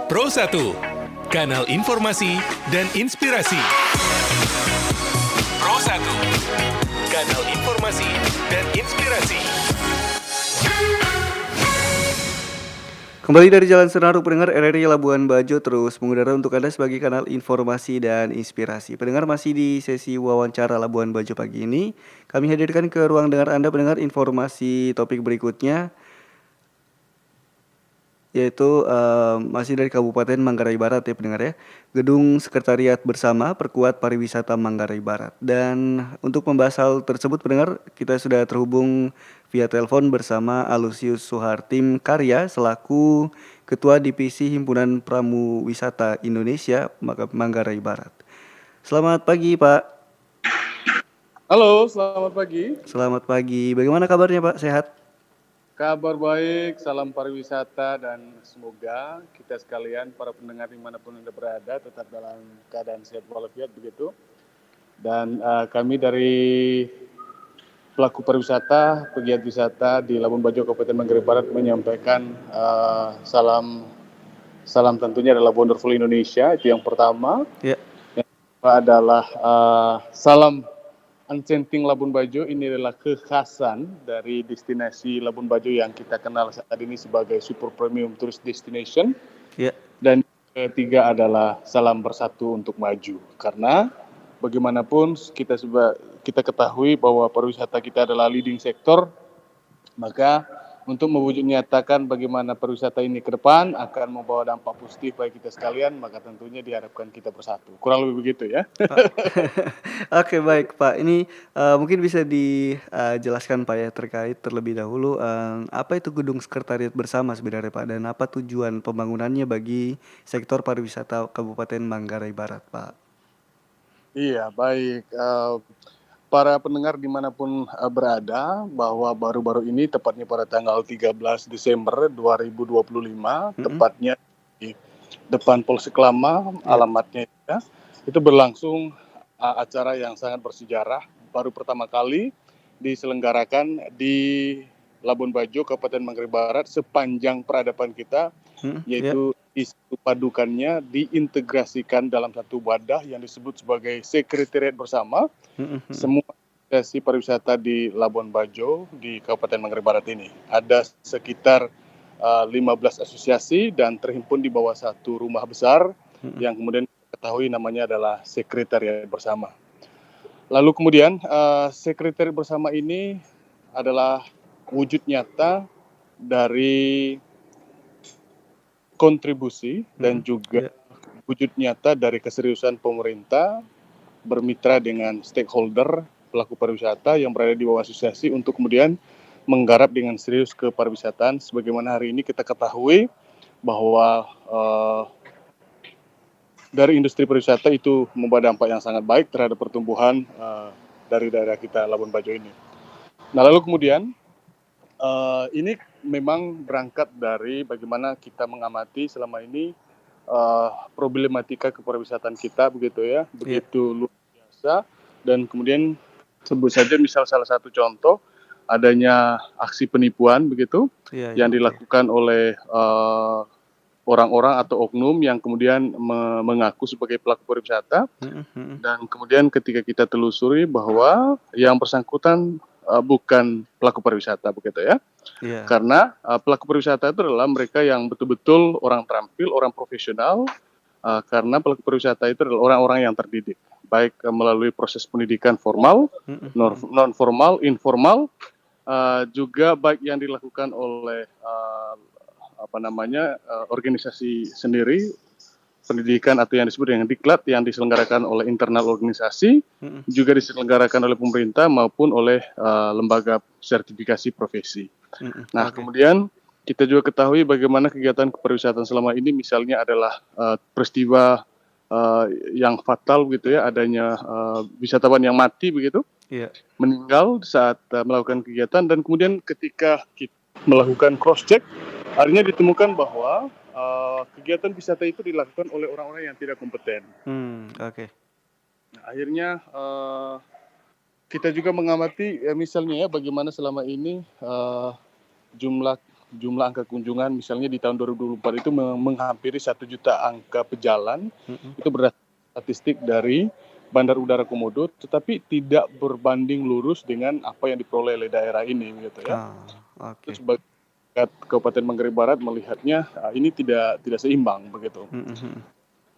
Pro 1, kanal informasi dan inspirasi. Pro 1, kanal informasi dan inspirasi. Kembali dari Jalan Senaru, pendengar RRI Labuan Bajo terus mengudara untuk Anda sebagai kanal informasi dan inspirasi. Pendengar, masih di sesi wawancara Labuan Bajo pagi ini, kami hadirkan ke ruang dengar Anda pendengar informasi topik berikutnya, yaitu masih dari Kabupaten Manggarai Barat ya pendengar ya. Gedung Sekretariat Bersama Perkuat Pariwisata Manggarai Barat. Dan untuk membahas hal tersebut pendengar, kita sudah terhubung via telepon bersama Alusius Suhartim Karya selaku Ketua Divisi Himpunan Pramu Wisata Indonesia Manggarai Barat. Selamat pagi Pak. Halo, selamat pagi. Selamat pagi. Bagaimana kabarnya Pak? Sehat? Kabar baik, salam pariwisata, dan semoga kita sekalian, para pendengar dimanapun Anda berada, tetap dalam keadaan sehat walafiat begitu. Dan kami dari pelaku pariwisata, pegiat wisata di Labuan Bajo, Kabupaten Manggarai Barat menyampaikan salam tentunya adalah Wonderful Indonesia, itu yang pertama. Ya. Yang kedua adalah salam Enchanting Labuan Bajo. Ini adalah kekhasan dari destinasi Labuan Bajo yang kita kenal saat ini sebagai super premium tourist destination. Ya. Dan ketiga adalah salam bersatu untuk maju. Karena bagaimanapun kita ketahui bahwa pariwisata kita adalah leading sector, maka untuk mewujud nyatakan bagaimana pariwisata ini ke depan akan membawa dampak positif bagi kita sekalian, maka tentunya diharapkan kita bersatu. Kurang lebih begitu ya. Oke, baik Pak. Ini mungkin bisa dijelaskan Pak ya terkait terlebih dahulu apa itu Gedung Sekretariat Bersama sebenarnya Pak, dan apa tujuan pembangunannya bagi sektor pariwisata Kabupaten Manggarai Barat Pak? Iya, baik. Para pendengar dimanapun berada, bahwa baru-baru ini tepatnya pada tanggal 13 Desember 2025, tepatnya di depan Polsek Lama, alamatnya ya, itu berlangsung acara yang sangat bersejarah, baru pertama kali diselenggarakan di Labuan Bajo, Kabupaten Manggarai Barat sepanjang peradaban kita, yaitu dipadukannya, diintegrasikan dalam satu wadah yang disebut sebagai Sekretariat Bersama semua asosiasi pariwisata di Labuan Bajo di Kabupaten Manggarai Barat ini. Ada sekitar 15 asosiasi dan terhimpun di bawah satu rumah besar yang kemudian ketahui namanya adalah Sekretariat Bersama. Lalu kemudian Sekretariat Bersama ini adalah wujud nyata dari kontribusi dan juga wujud nyata dari keseriusan pemerintah bermitra dengan stakeholder pelaku pariwisata yang berada di bawah asosiasi untuk kemudian menggarap dengan serius ke pariwisataan. Sebagaimana hari ini kita ketahui bahwa dari industri pariwisata itu membawa dampak yang sangat baik terhadap pertumbuhan dari daerah kita Labuan Bajo ini. Nah, lalu kemudian ini memang berangkat dari bagaimana kita mengamati selama ini problematika kepariwisataan kita begitu ya, begitu luar biasa. Dan kemudian sebut saja misal salah satu contoh adanya aksi penipuan begitu yang dilakukan oleh orang-orang atau oknum yang kemudian mengaku sebagai pelaku pariwisata, dan kemudian ketika kita telusuri bahwa yang bersangkutan bukan pelaku pariwisata begitu ya. Karena pelaku pariwisata itu adalah mereka yang betul-betul orang terampil, orang profesional, karena pelaku pariwisata itu adalah orang-orang yang terdidik, baik melalui proses pendidikan formal, non formal, informal, juga baik yang dilakukan oleh organisasi sendiri, pendidikan atau yang disebut dengan diklat yang diselenggarakan oleh internal organisasi, juga diselenggarakan oleh pemerintah maupun oleh lembaga sertifikasi profesi. Nah, kemudian kita juga ketahui bagaimana kegiatan kepariwisataan selama ini misalnya adalah peristiwa yang fatal begitu ya, adanya wisatawan yang mati begitu, meninggal saat melakukan kegiatan, dan kemudian ketika kita melakukan cross check akhirnya ditemukan bahwa kegiatan wisata itu dilakukan oleh orang-orang yang tidak kompeten. Nah, akhirnya kita juga mengamati misalnya ya bagaimana selama ini jumlah jumlah angka kunjungan misalnya di tahun 2024 itu menghampiri 1 juta angka pejalan, itu berdasarkan statistik dari Bandar Udara Komodo, tetapi tidak berbanding lurus dengan apa yang diperoleh oleh daerah ini gitu ya. Oke. Itu sebagai Kabupaten Manggarai Barat melihatnya ini tidak seimbang begitu.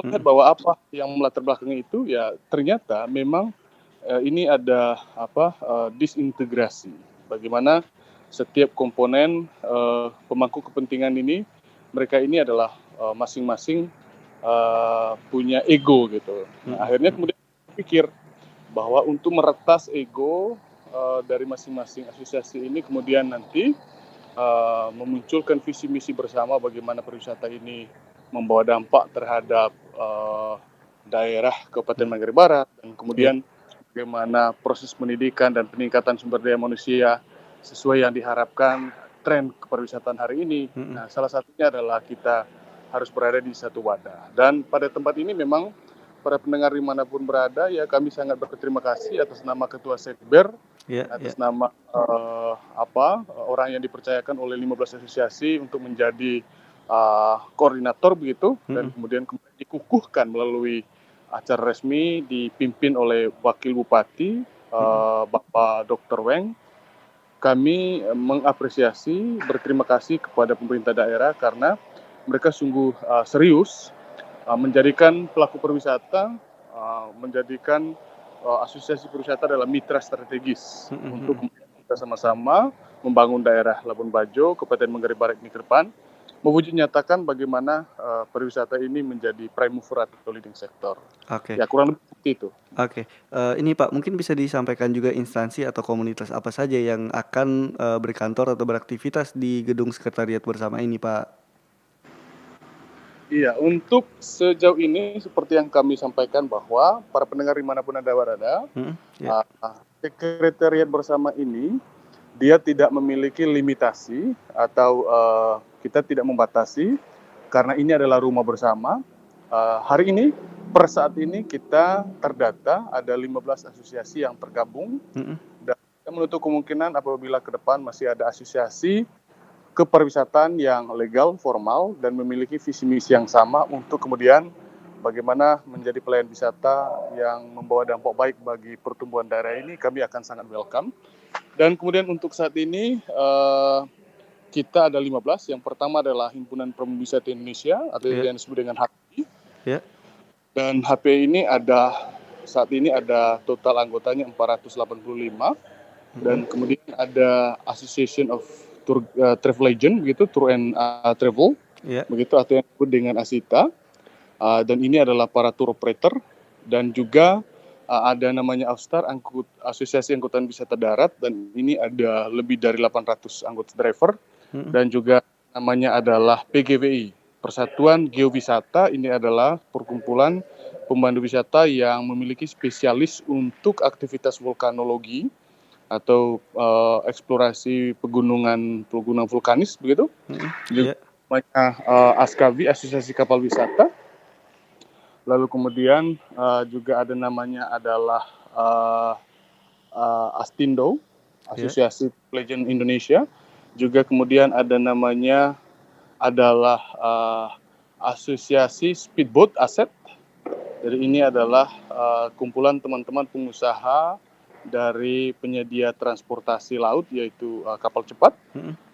Melihat bahwa apa yang melatar belakangnya itu ya ternyata memang ini ada disintegrasi. Bagaimana setiap komponen pemangku kepentingan ini, mereka ini adalah masing-masing punya ego gitu. Nah, akhirnya kemudian pikir bahwa untuk meretas ego dari masing-masing asosiasi ini kemudian nanti memunculkan visi misi bersama bagaimana pariwisata ini membawa dampak terhadap daerah Kabupaten Manggarai Barat, dan kemudian bagaimana proses pendidikan dan peningkatan sumber daya manusia sesuai yang diharapkan tren kepariwisataan hari ini. Nah, salah satunya adalah kita harus berada di satu wadah. Dan pada tempat ini memang para pendengar dimanapun berada, ya kami sangat berterima kasih atas nama Ketua Sekber, atas nama orang yang dipercayakan oleh 15 asosiasi untuk menjadi koordinator begitu, dan kemudian dikukuhkan melalui acara resmi dipimpin oleh Wakil Bupati Bapak Dr. Weng. Kami mengapresiasi, berterima kasih kepada pemerintah daerah karena mereka sungguh serius menjadikan pelaku pariwisata, menjadikan asosiasi pariwisata adalah mitra strategis untuk kita sama-sama membangun daerah Labuan Bajo, Kabupaten Manggarai Barat ini ke depan, mewujud nyatakan bagaimana pariwisata ini menjadi prime mover atau leading sector. Ya kurang lebih seperti itu. Ini Pak, mungkin bisa disampaikan juga instansi atau komunitas apa saja yang akan berkantor atau beraktivitas di gedung sekretariat bersama ini, Pak? Iya, untuk sejauh ini seperti yang kami sampaikan bahwa para pendengar dimanapun Anda berada, sekretariat bersama ini dia tidak memiliki limitasi atau kita tidak membatasi karena ini adalah rumah bersama. Hari ini, per saat ini kita terdata ada 15 asosiasi yang tergabung, dan kita menutup kemungkinan apabila ke depan masih ada asosiasi kepariwisataan yang legal, formal, dan memiliki visi misi yang sama untuk kemudian bagaimana menjadi pelayan wisata yang membawa dampak baik bagi pertumbuhan daerah ini, kami akan sangat welcome. Dan kemudian untuk saat ini kita ada 15. Yang pertama adalah Himpunan Promosi Wisata Indonesia atau yang disebut dengan HPI. Dan HPI ini saat ini ada total anggotanya 485, dan kemudian ada Association of Travel Agent begitu, Tour and Travel begitu, atau yang disebut dengan ASITA, dan ini adalah para tour operator, dan juga ada namanya Avstar, Asosiasi Angkutan Wisata Darat, dan ini ada lebih dari 800 anggota driver, dan juga namanya adalah PGWI, Persatuan Geowisata. Ini adalah perkumpulan pemandu wisata yang memiliki spesialis untuk aktivitas vulkanologi atau eksplorasi pegunungan vulkanis begitu. Namanya ASKAWI, Asosiasi Kapal Wisata. Lalu kemudian juga ada namanya adalah Astindo, Asosiasi Legend Indonesia. Juga kemudian ada namanya adalah Asosiasi Speedboat Asset. Jadi ini adalah kumpulan teman-teman pengusaha dari penyedia transportasi laut, yaitu kapal cepat.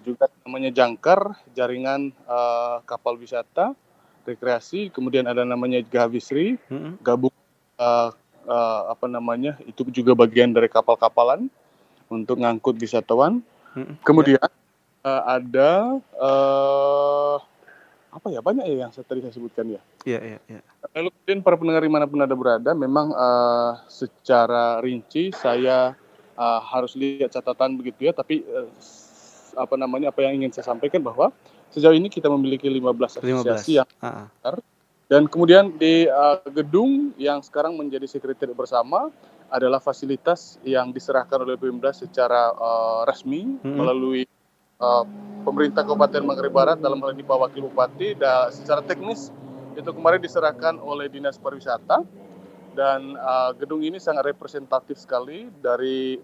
Juga namanya Jangkar, jaringan kapal wisata rekreasi. Kemudian ada namanya Gavisri, gabung itu juga bagian dari kapal-kapalan untuk ngangkut wisatawan. Kemudian ada banyak ya yang tadi saya sebutkan ya. Lalu kemudian para pendengar dimanapun Anda berada, memang secara rinci saya harus lihat catatan begitu ya, tapi apa yang ingin saya sampaikan bahwa sejauh ini kita memiliki 15 asosiasi yang besar, dan kemudian di gedung yang sekarang menjadi sekretariat bersama adalah fasilitas yang diserahkan oleh Pemda secara resmi melalui pemerintah Kabupaten Manggarai Barat, dalam hal ini Pak Wakil Bupati, dan secara teknis itu kemarin diserahkan oleh Dinas Pariwisata, dan gedung ini sangat representatif sekali dari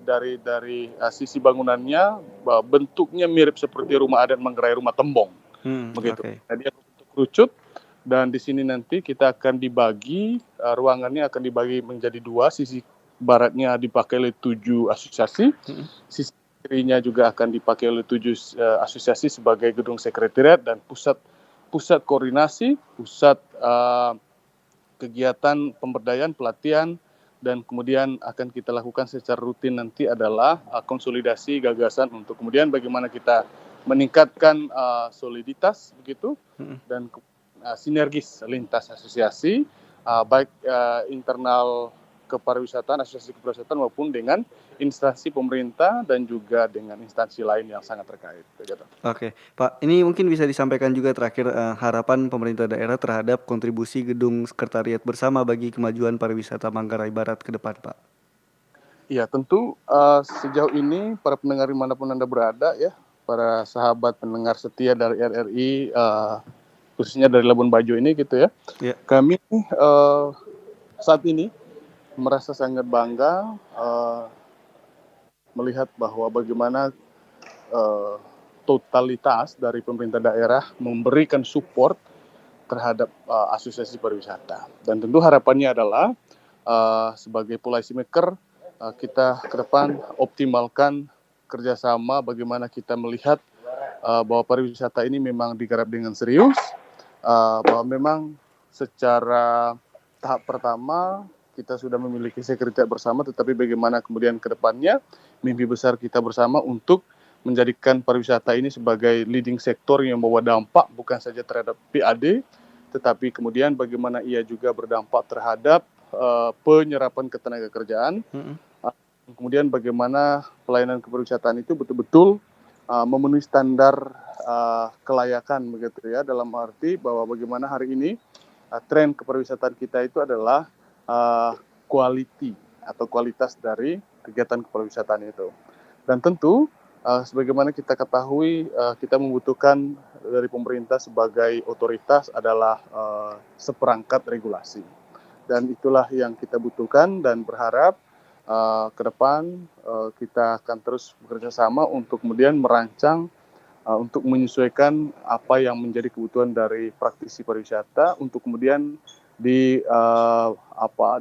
sisi bangunannya, bentuknya mirip seperti rumah adat Manggarai Rumah Tembong begitu. Oke. Jadi bentuk kerucut, dan di sini nanti kita akan dibagi, ruangannya akan dibagi menjadi dua. Sisi baratnya dipakai oleh 7 asosiasi, sisi kirinya juga akan dipakai oleh 7 asosiasi sebagai gedung sekretariat dan pusat koordinasi, pusat kegiatan pemberdayaan, pelatihan, dan kemudian akan kita lakukan secara rutin nanti adalah konsolidasi gagasan untuk kemudian bagaimana kita meningkatkan soliditas begitu, dan sinergis lintas asosiasi, baik internal kepariwisataan, asosiasi kepariwisataan maupun dengan instansi pemerintah dan juga dengan instansi lain yang sangat terkait. Begitu. Oke, Pak, ini mungkin bisa disampaikan juga terakhir harapan pemerintah daerah terhadap kontribusi gedung sekretariat bersama bagi kemajuan pariwisata Manggarai Barat ke depan, Pak. Ya, tentu sejauh ini para pendengar dimanapun Anda berada ya, para sahabat pendengar setia dari RRI, khususnya dari Labuan Bajo ini gitu ya. Ya. Kami saat ini merasa sangat bangga melihat bahwa bagaimana totalitas dari pemerintah daerah memberikan support terhadap asosiasi pariwisata. Dan tentu harapannya adalah sebagai policy maker, kita ke depan optimalkan kerjasama bagaimana kita melihat bahwa pariwisata ini memang digarap dengan serius, bahwa memang secara tahap pertama kita sudah memiliki sekretariat bersama, tetapi bagaimana kemudian ke depannya mimpi besar kita bersama untuk menjadikan pariwisata ini sebagai leading sektor yang membawa dampak bukan saja terhadap PAD, tetapi kemudian bagaimana ia juga berdampak terhadap penyerapan ketenagakerjaan. Kemudian bagaimana pelayanan kepariwisataan itu betul-betul memenuhi standar kelayakan begitu ya, dalam arti bahwa bagaimana hari ini tren kepariwisataan kita itu adalah quality atau kualitas dari kegiatan kepariwisataan itu. Dan tentu sebagaimana kita ketahui, kita membutuhkan dari pemerintah sebagai otoritas adalah seperangkat regulasi. Dan itulah yang kita butuhkan dan berharap ke depan kita akan terus bekerja sama untuk kemudian merancang untuk menyesuaikan apa yang menjadi kebutuhan dari praktisi pariwisata untuk kemudian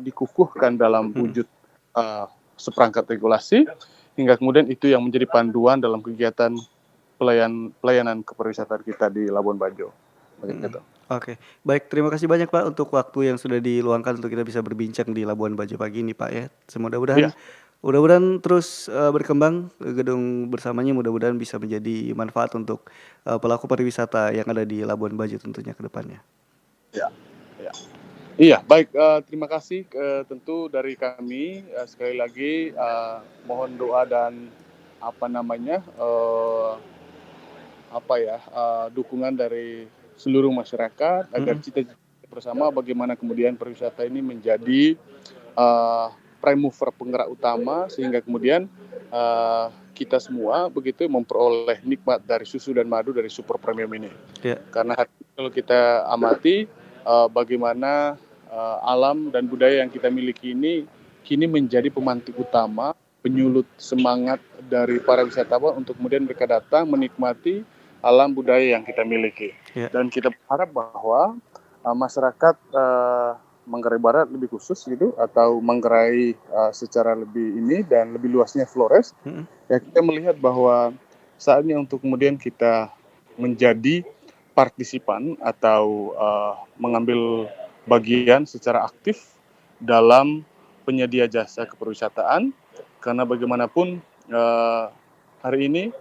dikukuhkan dalam wujud seperangkat regulasi, hingga kemudian itu yang menjadi panduan dalam kegiatan pelayanan kepariwisataan kita di Labuan Bajo. Begitu. Oke, baik, terima kasih banyak Pak untuk waktu yang sudah diluangkan untuk kita bisa berbincang di Labuan Bajo pagi ini Pak ya. Mudah-mudahan terus berkembang gedung bersamanya, mudah-mudahan bisa menjadi manfaat untuk pelaku pariwisata yang ada di Labuan Bajo tentunya ke depannya. Iya, baik. Terima kasih tentu dari kami sekali lagi mohon doa dan dukungan dari seluruh masyarakat agar cita-cita bersama bagaimana kemudian pariwisata ini menjadi prime mover penggerak utama sehingga kemudian kita semua begitu memperoleh nikmat dari susu dan madu dari super premium ini. Yeah. Karena kalau kita amati bagaimana alam dan budaya yang kita miliki ini kini menjadi pemantik utama, penyulut semangat dari para wisatawan untuk kemudian mereka datang menikmati alam budaya yang kita miliki. Yeah. Dan kita berharap bahwa masyarakat Manggarai Barat lebih khusus gitu atau Manggarai secara lebih ini dan lebih luasnya Flores, ya kita melihat bahwa saatnya untuk kemudian kita menjadi partisipan atau mengambil bagian secara aktif dalam penyedia jasa kepariwisataan, karena bagaimanapun hari ini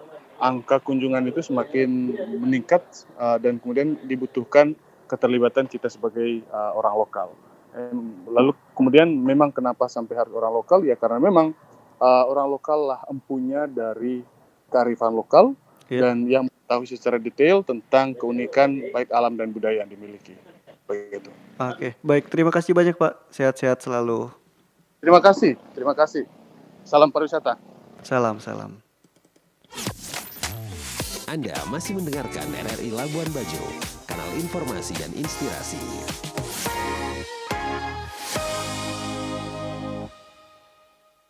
angka kunjungan itu semakin meningkat dan kemudian dibutuhkan keterlibatan kita sebagai orang lokal. Lalu kemudian memang kenapa sampai harus orang lokal, ya karena memang orang lokal lah empunya dari kearifan lokal dan yang mengetahui secara detail tentang keunikan baik alam dan budaya yang dimiliki. Begitu. Oke, baik, terima kasih banyak Pak. Sehat-sehat selalu. Terima kasih. Salam pariwisata. Salam. Anda masih mendengarkan RRI Labuan Bajo, kanal informasi dan inspirasi.